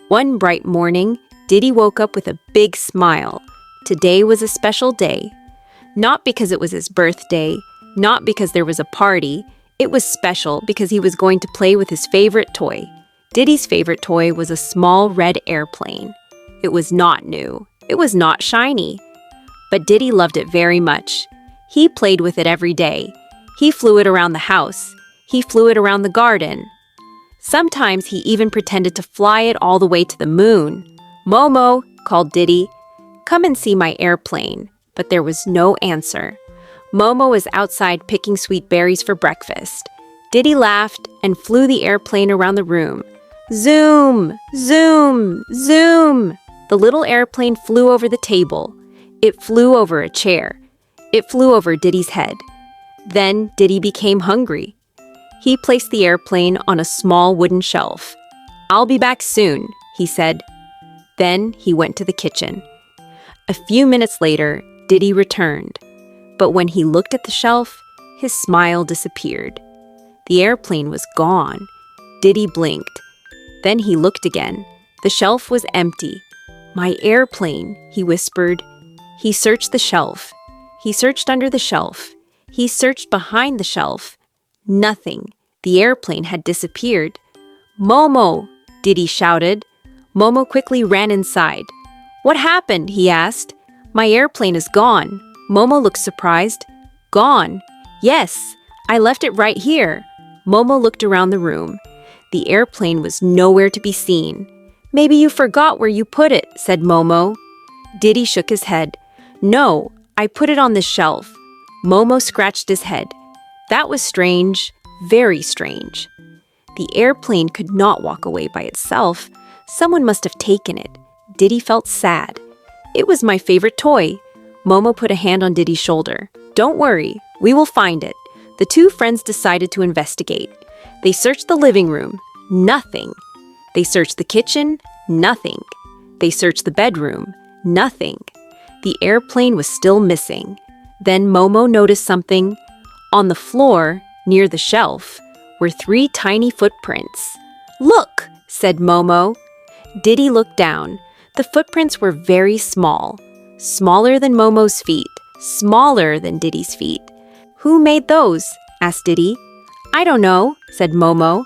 One bright morning, Diddi woke up with a big smile. Today was a special day. Not because it was his birthday, not because there was a party. It was special because he was going to play with his favorite toy. Diddi's favorite toy was a small red airplane. It was not new. It was not shiny. But Diddi loved it very much. He played with it every day. He flew it around the house. He flew it around the garden. Sometimes he even pretended to fly it all the way to the moon. "Momo," called Diddi, "come and see my airplane." But there was no answer. Momo was outside picking sweet berries for breakfast. Diddi laughed and flew the airplane around the room. Zoom! Zoom! Zoom! The little airplane flew over the table. It flew over a chair. It flew over Diddi's head. Then Diddi became hungry. He placed the airplane on a small wooden shelf. "I'll be back soon," he said. Then he went to the kitchen. A few minutes later, Diddi returned. But when he looked at the shelf, his smile disappeared. The airplane was gone. Diddi blinked. Then he looked again. The shelf was empty. "My airplane," he whispered. He searched the shelf. He searched under the shelf. He searched behind the shelf. Nothing. The airplane had disappeared. "Momo!" Diddi shouted. Momo quickly ran inside. "What happened?" he asked. "My airplane is gone." Momo looked surprised. "Gone?" "Yes, I left it right here." Momo looked around the room. The airplane was nowhere to be seen. "Maybe you forgot where you put it," said Momo. Diddi shook his head. "No, I put it on the shelf." Momo scratched his head. That was strange, very strange. The airplane could not walk away by itself. Someone must have taken it. Diddi felt sad. "It was my favorite toy." Momo put a hand on Diddi's shoulder. "Don't worry, we will find it." The two friends decided to investigate. They searched the living room. Nothing. They searched the kitchen. Nothing. They searched the bedroom. Nothing. The airplane was still missing. Then Momo noticed something. On the floor, near the shelf, were 3 tiny footprints. "Look," said Momo. Diddi looked down. The footprints were very small. Smaller than Momo's feet. Smaller than Diddi's feet. "Who made those?" asked Diddi. "I don't know," said Momo.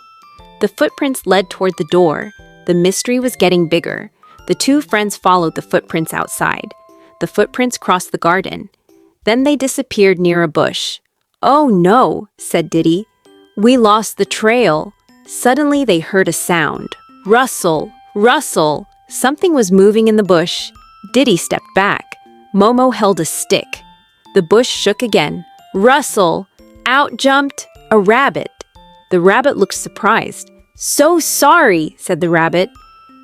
The footprints led toward the door. The mystery was getting bigger. The two friends followed the footprints outside. The footprints crossed the garden. Then they disappeared near a bush. "Oh no," said Diddi. "We lost the trail." Suddenly they heard a sound. Rustle, rustle. Something was moving in the bush. Diddi stepped back. Momo held a stick. The bush shook again. Rustle. Out jumped a rabbit. The rabbit looked surprised. "So sorry," said the rabbit.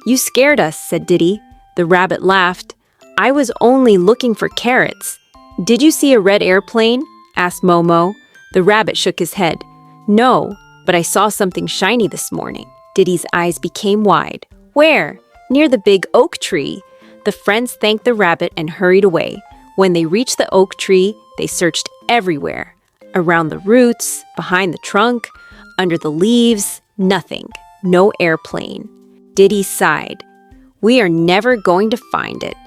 "You scared us," said Diddi. The rabbit laughed. "I was only looking for carrots." "Did you see a red airplane?" asked Momo. The rabbit shook his head. "No, but I saw something shiny this morning." Diddi's eyes became wide. "Where?" "Near the big oak tree." The friends thanked the rabbit and hurried away. When they reached the oak tree, they searched everywhere. Around the roots, behind the trunk, under the leaves, nothing. No airplane. Diddi sighed. "We are never going to find it."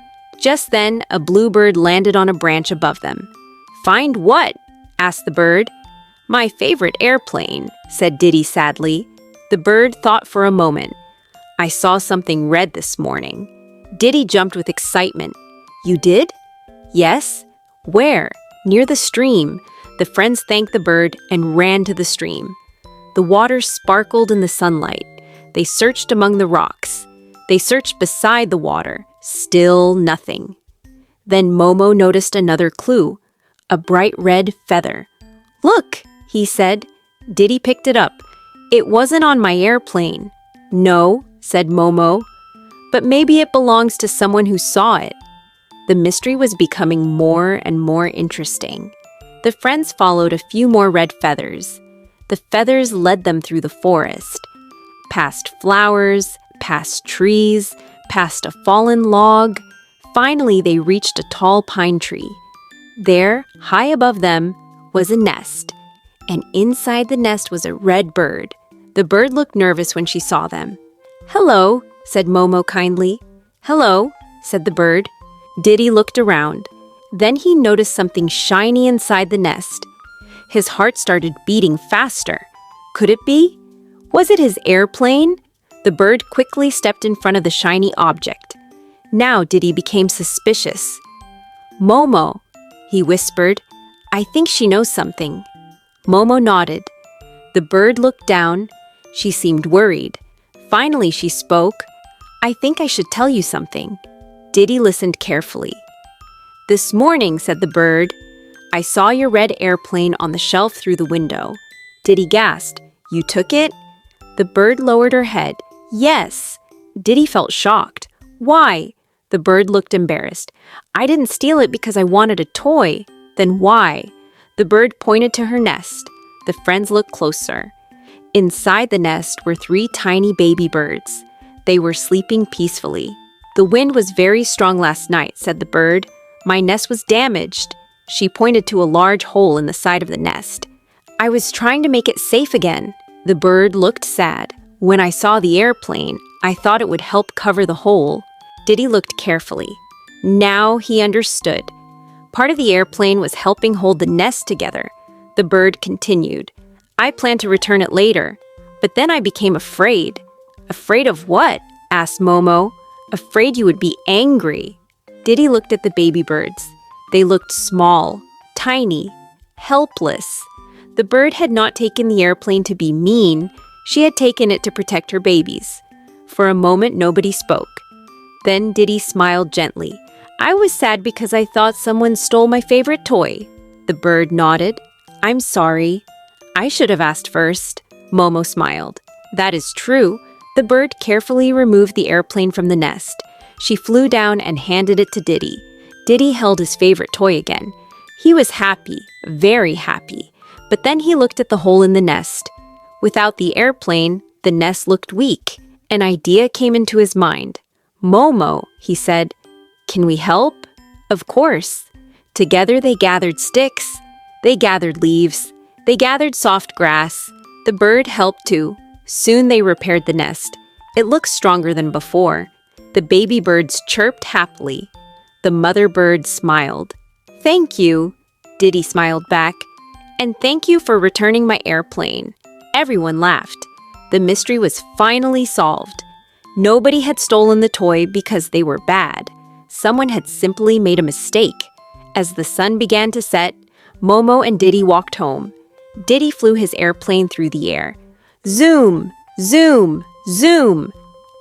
Just then, a bluebird landed on a branch above them. "Find what?" asked the bird. "My favorite airplane," said Diddi sadly. The bird thought for a moment. "I saw something red this morning." Diddi jumped with excitement. "You did?" "Yes." "Where?" "Near the stream." The friends thanked the bird and ran to the stream. The water sparkled in the sunlight. They searched among the rocks. They searched beside the water. Still nothing. Then Momo noticed another clue. A bright red feather. "Look," he said. Diddi picked it up. "It wasn't on my airplane." "No," said Momo. "But maybe it belongs to someone who saw it." The mystery was becoming more and more interesting. The friends followed a few more red feathers. The feathers led them through the forest, past flowers, past trees, past a fallen log. Finally, they reached a tall pine tree. There, high above them, was a nest, and inside the nest was a red bird. The bird looked nervous when she saw them. "Hello," said Momo kindly. "Hello," said the bird. Diddy looked around. Then he noticed something shiny inside the nest. His heart started beating faster. Could it be? Was it his airplane? The bird quickly stepped in front of the shiny object. Now Diddy became suspicious. "Momo," he whispered. "I think she knows something." Momo nodded. The bird looked down. She seemed worried. Finally, she spoke. "I think I should tell you something." Diddy listened carefully. "This morning," said the bird, "I saw your red airplane on the shelf through the window." Diddy gasped. "You took it?" The bird lowered her head. "Yes." Diddy felt shocked. "Why?" The bird looked embarrassed. "I didn't steal it because I wanted a toy." "Then why?" The bird pointed to her nest. The friends looked closer. Inside the nest were 3 tiny baby birds. They were sleeping peacefully. "The wind was very strong last night," said the bird. "My nest was damaged." She pointed to a large hole in the side of the nest. "I was trying to make it safe again." The bird looked sad. "When I saw the airplane, I thought it would help cover the hole." Diddy looked carefully. Now he understood. Part of the airplane was helping hold the nest together. The bird continued. "I planned to return it later, but then I became afraid." "Afraid of what?" asked Momo. "Afraid you would be angry." Diddy looked at the baby birds. They looked small, tiny, helpless. The bird had not taken the airplane to be mean. She had taken it to protect her babies. For a moment, nobody spoke. Then Diddy smiled gently. "I was sad because I thought someone stole my favorite toy." The bird nodded. "I'm sorry. I should have asked first." Momo smiled. "That is true." The bird carefully removed the airplane from the nest. She flew down and handed it to Diddy. Diddy held his favorite toy again. He was happy, very happy. But then he looked at the hole in the nest. Without the airplane, the nest looked weak. An idea came into his mind. "Momo," he said, "can we help?" "Of course." Together they gathered sticks. They gathered leaves. They gathered soft grass. The bird helped too. Soon they repaired the nest. It looked stronger than before. The baby birds chirped happily. The mother bird smiled. "Thank you," Diddy smiled back. "And thank you for returning my airplane." Everyone laughed. The mystery was finally solved. Nobody had stolen the toy because they were bad. Someone had simply made a mistake. As the sun began to set, Momo and Diddy walked home. Diddy flew his airplane through the air. Zoom, zoom, zoom.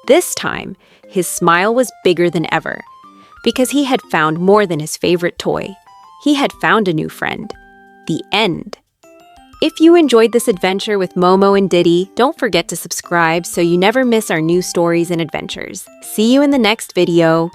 This time, his smile was bigger than ever, because he had found more than his favorite toy. He had found a new friend. The end. If you enjoyed this adventure with Momo and Diddy, don't forget to subscribe so you never miss our new stories and adventures. See you in the next video.